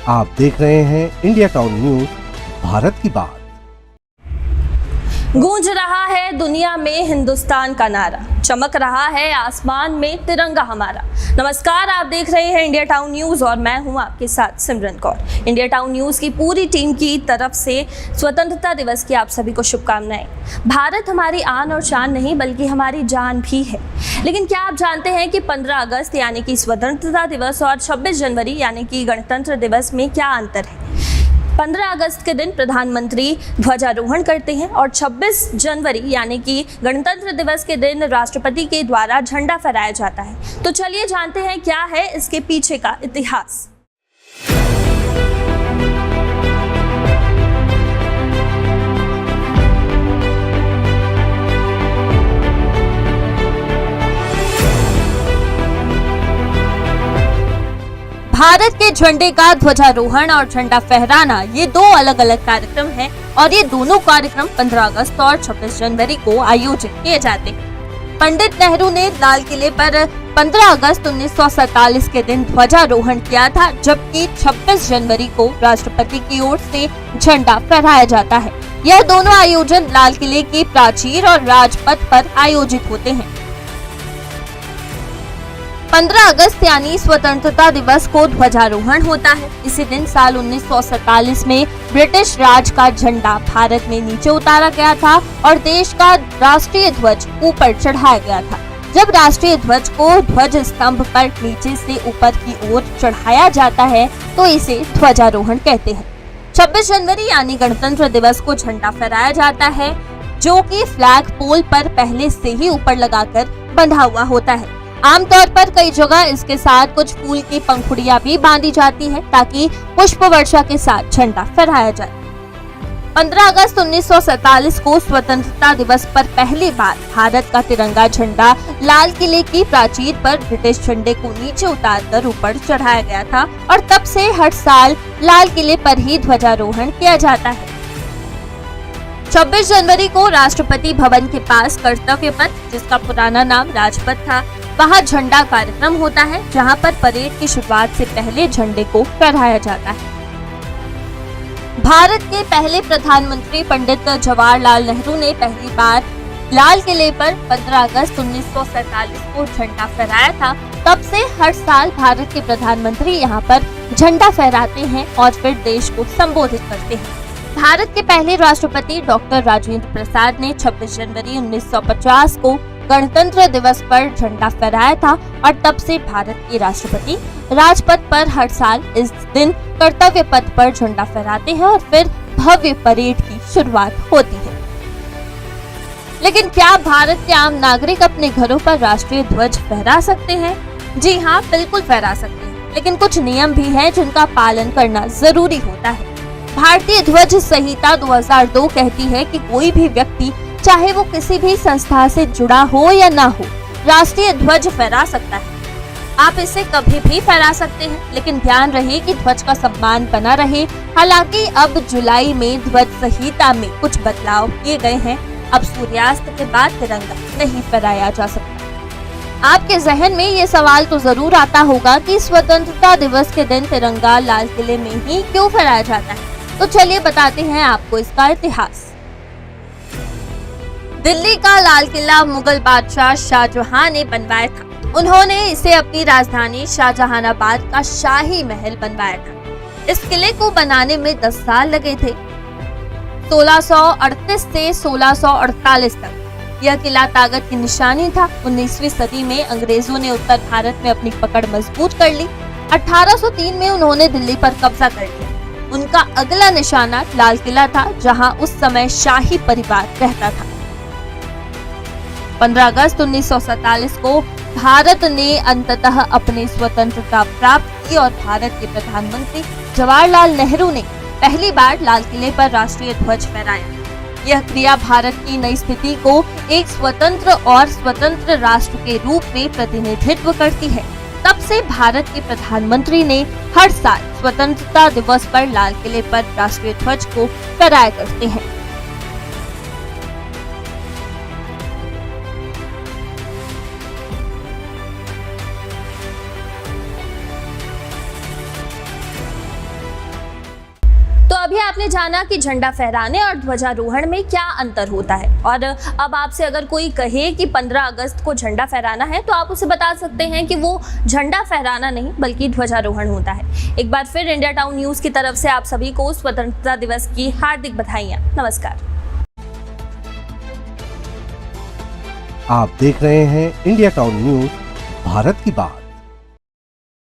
आप देख रहे हैं इंडिया टाउन न्यूज, भारत की बात। गूंज रहा है दुनिया में हिंदुस्तान का नारा, चमक रहा है आसमान में तिरंगा हमारा। नमस्कार, आप देख रहे हैं इंडिया टाउन न्यूज और मैं हूं आपके साथ सिमरन कौर। इंडिया टाउन न्यूज की पूरी टीम की तरफ से स्वतंत्रता दिवस की आप सभी को शुभकामनाएं। भारत हमारी आन और शान नहीं बल्कि हमारी जान भी है। लेकिन क्या आप जानते हैं कि 15 अगस्त यानी कि स्वतंत्रता दिवस और 26 जनवरी यानी कि गणतंत्र दिवस में क्या अंतर है? 15 अगस्त के दिन प्रधानमंत्री ध्वजारोहण करते हैं और 26 जनवरी यानी कि गणतंत्र दिवस के दिन राष्ट्रपति के द्वारा झंडा फहराया जाता है। तो चलिए जानते हैं क्या है इसके पीछे का इतिहास। भारत के झंडे का ध्वजारोहण और झंडा फहराना ये दो अलग अलग कार्यक्रम हैं और ये दोनों कार्यक्रम 15 अगस्त और 26 जनवरी को आयोजित किए जाते हैं। पंडित नेहरू ने लाल किले पर 15 अगस्त 1947 के दिन ध्वजारोहण किया था, जबकि 26 जनवरी को राष्ट्रपति की ओर से झंडा फहराया जाता है। यह दोनों आयोजन लाल किले की प्राचीर और राजपथ पर आयोजित होते हैं। 15 अगस्त यानी स्वतंत्रता दिवस को ध्वजारोहण होता है। इसी दिन साल 1947 में ब्रिटिश राज का झंडा भारत में नीचे उतारा गया था और देश का राष्ट्रीय ध्वज ऊपर चढ़ाया गया था। जब राष्ट्रीय ध्वज को ध्वज स्तंभ पर नीचे से ऊपर की ओर चढ़ाया जाता है तो इसे ध्वजारोहण कहते हैं। 26 जनवरी यानी गणतंत्र दिवस को झंडा फहराया जाता है, जो कि फ्लैग पोल पर पहले से ही ऊपर लगाकर बंधा हुआ होता है। आमतौर पर कई जगह इसके साथ कुछ फूल की पंखुड़ियां भी बांधी जाती हैं ताकि पुष्प वर्षा के साथ झंडा फहराया जाए। 15 अगस्त 1947 को स्वतंत्रता दिवस पर पहली बार भारत का तिरंगा झंडा लाल किले की प्राचीर पर ब्रिटिश झंडे को नीचे उतारकर ऊपर चढ़ाया गया था और तब से हर साल लाल किले पर ही ध्वजारोहण किया जाता है। 26 जनवरी को राष्ट्रपति भवन के पास कर्तव्य पथ, जिसका पुराना नाम राजपथ था, वहाँ झंडा कार्यक्रम होता है, जहाँ पर परेड की शुरुआत से पहले झंडे को फहराया जाता है। भारत के पहले प्रधानमंत्री पंडित जवाहरलाल नेहरू ने पहली बार लाल किले पर 15 अगस्त 1947 को झंडा फहराया था। तब से हर साल भारत के प्रधानमंत्री यहाँ पर झंडा फहराते हैं और फिर देश को संबोधित करते हैं। भारत के पहले राष्ट्रपति डॉक्टर राजेंद्र प्रसाद ने 26 जनवरी 1950 को गणतंत्र दिवस पर झंडा फहराया था और तब से भारत के राष्ट्रपति राजपथ पर हर साल इस दिन कर्तव्य पथ पर झंडा फहराते हैं और फिर भव्य परेड की शुरुआत होती है। लेकिन क्या भारत के आम नागरिक अपने घरों पर राष्ट्रीय ध्वज फहरा सकते हैं? जी हाँ, बिल्कुल फहरा सकते हैं, लेकिन कुछ नियम भी हैं जिनका पालन करना जरूरी होता है। भारतीय ध्वज संहिता 2002 कहती है कि कोई भी व्यक्ति, चाहे वो किसी भी संस्था से जुड़ा हो या ना हो, राष्ट्रीय ध्वज फहरा सकता है। आप इसे कभी भी फहरा सकते हैं, लेकिन ध्यान रहे कि ध्वज का सम्मान बना रहे। हालांकि अब जुलाई में ध्वज संहिता में कुछ बदलाव किए गए हैं। अब सूर्यास्त के बाद तिरंगा नहीं फहराया जा सकता। आपके जहन में ये सवाल तो जरूर आता होगा कि स्वतंत्रता दिवस के दिन तिरंगा लाल किले में ही क्यों फहराया जाता है? तो चलिए बताते हैं आपको इसका इतिहास। दिल्ली का लाल किला मुगल बादशाह शाहजहां ने बनवाया था। उन्होंने इसे अपनी राजधानी शाहजहानाबाद का शाही महल बनवाया था। इस किले को बनाने में 10 साल लगे थे, 1638 से 1648 तक। यह किला ताकत की निशानी था। 19वीं सदी में अंग्रेजों ने उत्तर भारत में अपनी पकड़ मजबूत कर ली। 1803 में उन्होंने दिल्ली पर कब्जा कर लिया। उनका अगला निशाना लाल किला था, जहां उस समय शाही परिवार रहता था। 15 अगस्त 1947 को भारत ने अंततः अपनी स्वतंत्रता प्राप्त की और भारत के प्रधानमंत्री जवाहरलाल नेहरू ने पहली बार लाल किले पर राष्ट्रीय ध्वज फहराया। यह क्रिया भारत की नई स्थिति को एक स्वतंत्र राष्ट्र के रूप में प्रतिनिधित्व करती है। तब से भारत के प्रधानमंत्री ने हर साल स्वतंत्रता दिवस पर लाल किले पर राष्ट्रीय ध्वज को फहराया करते हैं। अभी आपने जाना कि झंडा फहराने और ध्वजारोहण में क्या अंतर होता है, और अब आपसे अगर कोई कहे कि 15 अगस्त को झंडा फहराना है तो आप उसे बता सकते हैं कि वो झंडा फहराना नहीं बल्कि ध्वजारोहण होता है। एक बार फिर इंडिया टाउन न्यूज की तरफ से आप सभी को स्वतंत्रता दिवस की हार्दिक बधाइयां। नमस्कार। आप देख रहे हैं इंडिया टाउन न्यूज, भारत की बात।